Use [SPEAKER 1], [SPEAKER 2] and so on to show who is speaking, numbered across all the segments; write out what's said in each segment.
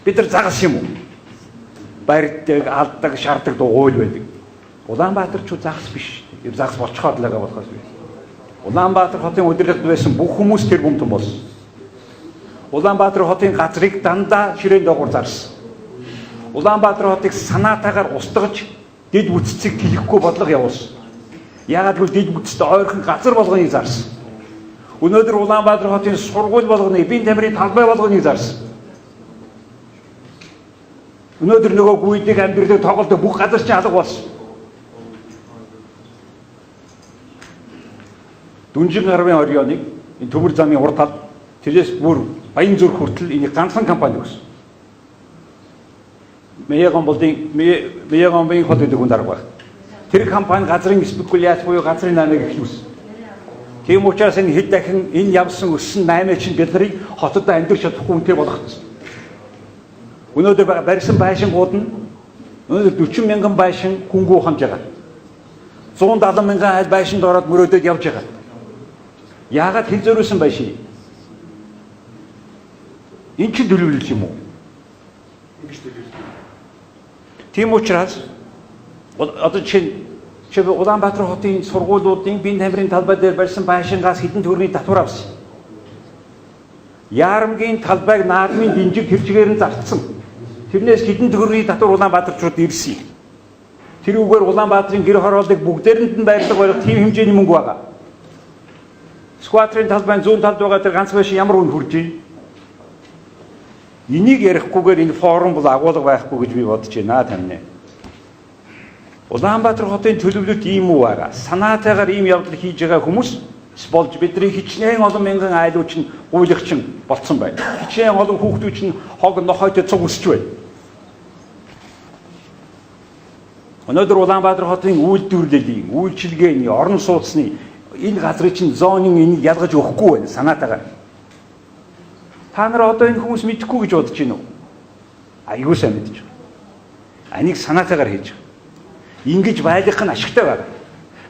[SPEAKER 1] Бид нар загас юм уу? Барьдаг, алдаг, шаардаг дугуйл байдаг. Улаанбаатарчууд загас биш. Энэ загас болчиход л байгаа болохоос би. Улаанбаатар хотын удирдлагад байсан бүх хүмүүс тэр бүмтэн болсон. Улаанбаатар хотын газрыг дандаа ширээн доогуур зарсан. Улаанбаатар хотыг санаатаагаар устгаж дид бүтцийг хийхгүй бодлого явуулсан. Яагаад гэвэл дид бүтцтэй ойрхон газар болгоныг зарсан. Өнөөдөр Улаанбаатар хотын сургууль болгоныг, биеийн тамирын талбай болгоныг зарсан. Өнөөдөр нөгөө гүйдэг амьдралыг тоглодог бүх газар чинь алга болсон. Дүнжин гарвын орёныг энэ төмөр замын урд тал тэрээс бүр Баянзүрх хүртэл энийг ганцхан компани өгсөн. Мэягомбын хот гэдэг хүн дарга байна. Тэр компани газрын спекуляц буюу газрын наймыг эхлүүлсэн. Тийм учраас энэ хэд дахин энэ явсан өссөн наймыг чинь бид нарыг хотод амьдрах чадахгүй үнэтэй болгоцсон. Өнөөдөр барьсан байшингууд нь өнөөдөр 40 мянган байшин хөнгөө ухамж байгаа. 170 мянган айл байшинд ороод мөрөөдөд явж байгаа. Яагаад хэл зөрүүлсэн байшин? Энэ ч төлөвлөл юм уу? Тийм учраас одоо чи Улаанбаатар хотын сургуулиудын биеийн тамирын талбай дээр барьсан байшингаас хэдэн төгрөгийн татвар авсан. Яарамгийн талбайг наадмын динжиг тэрчгээр нь зарцсан. Тэрнээс хэдэн төгрөгийн татвар Улаанбаатарчууд ирсэн. Тэр үгээр Улаанбаатарын гэр хорооллыг бүгдээрэнд нь байрлах болох тийм хэмжээний мөнгө байгаа. Скватрын талбайн зүүн талд байгаа тэр ганц байшин ямар үн хүрж байна? Энийг ярихгүйгээр энэ форум бол агуулга байхгүй гэж би бодож байна таньна. Улаанбаатар хотын төлөвлөлт ийм үү байгаа. Санаатаагаар ийм явдал хийж байгаа хүмүүс болж бидний хичнээн олон мянган айлууч нь гуйлагчин болцсон байна. Хичнээн олон хүүхдүүд нь хог нохойтой цуг өсч байна. Өнөөдөр Улаанбаатар хотын үйлдвэрлэлийн, үйлчилгээний, орон сууцны энэ газрын чинь зонын энийг ялгаж өгөхгүй байна санаатаагаар. Та нар одоо энэ хүмүүс мэдэхгүй гэж бодож байна уу? Айгуу сайн мэдэж байна. Энийг санаатаагаар хийж байгаа. Ингэж байлгах нь ашигтай байна.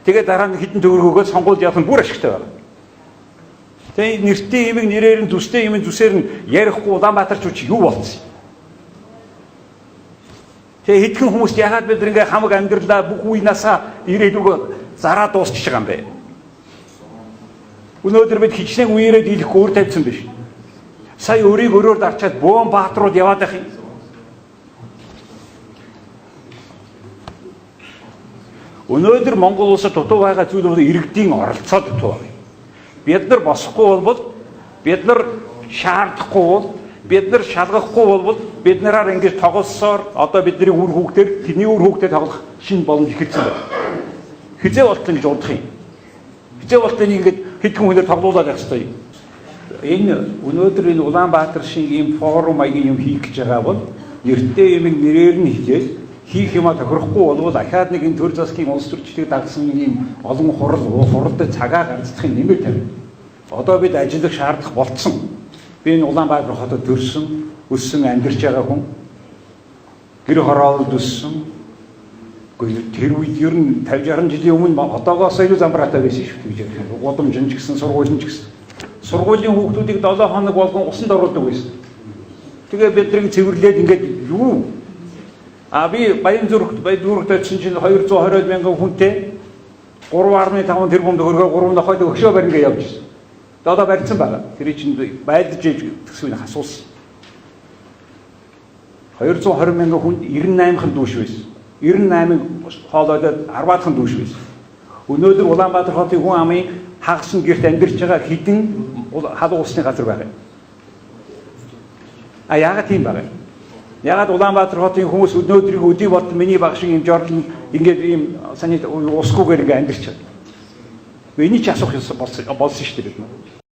[SPEAKER 1] Тэгээд дараа нь хитэн төгрөгөөгөө сонгуульд явах нь бүр ашигтай байна. Тэгээд нэртэй юм нэрээр нь төстэй юм зүсээр нь ярихгүй Улаанбаатарчууд юу болцсон? Тэгээд хэдхэн хүмүүс яагаад бид ингээ хамаг амьдралаа бүх үеийнхаа ирээдүгөө зараа дуусчих байгаа юм бэ? Өнөөдөр бид хичнээн үеэрээ дийлэхгүй өөр тавьсан биш. Сая өрийг өрөөр дарчаад бөөн баатрууд яваад байх юм. Өнөөдөр Монгол улсад дутуу байгаа зүйл бол иргэдийн оролцоо дутуу байна. Бид нар босохгүй бол бид нар шаардахгүй бол бид нар шалгахгүй бол бид нараар ингэж тоглосоор одоо бидний үр хүүхдээр тэдний үр хүүхдэд тоглох шинэ боломж ихэлсэн байна. Хизээ болтон гэж унтах юм. Хизээ болтон ингэж хэдхэн хүнээр тоглуулаад байх хэрэгтэй юм. Энэ өнөөдөр энэ Улаанбаатар шиг ийм форум маягийн юм хийх гэж байгаа бол нэртэй юм нэрээр нь хийгээд хийх юмаа тохирохгүй болвол ахаад нэг энэ төр засгийн улс төрчлөгийг дагсан ийм олон хуралд цагаа гарцдахын нэмэр тавина. Одоо бид ажиллах шаардах болцсон. Би энэ Улаанбаатар хотод төрсөн, өссөн, амьдарч байгаа хүн. Гэр хороолд өссөн. Тэр үед ер нь 50-60 жилийн өмнө одоогоос илүү замбраатай байсан шүү дээ. Гудамжин ч гэсэн, сургуулийн ч гэсэн. Сургуулийн хүүхдүүдийг 7 хоног болгон усанд оруулдаг байсан. Тэгээ биднийг цэвэрлээд ингээд юу? Би Баянзүрхт очсон чинь 220 мянган хүнтэй 3.5 тэрбум төгрөгөөр 3 нохойд өгшөө барина гэж явж ирсэн. Одоо барьсан байгаа. Тэр чинь байлдаж төсвийг асуусан. 220 мянган хүнд 98хан дүүш байсан. 98-ын хоолойдод 10-аахан дүүш байсан. Өнөөдөр Улаанбаатар хотын хүн амын хагасан гэрт амьдарч байгаа хэдэн халуун усны газар байгаа юм. Яагаад тийм байгаа юм? Яагаад Улаанбаатар хотын хүмүүс өнөөдрийг өдий болтон миний баг шиг юм жорл ингээд ийм саний усгүйгээр ингээд амьдарч байгаа. Энийг ч асуух болсон шүү дээ бид.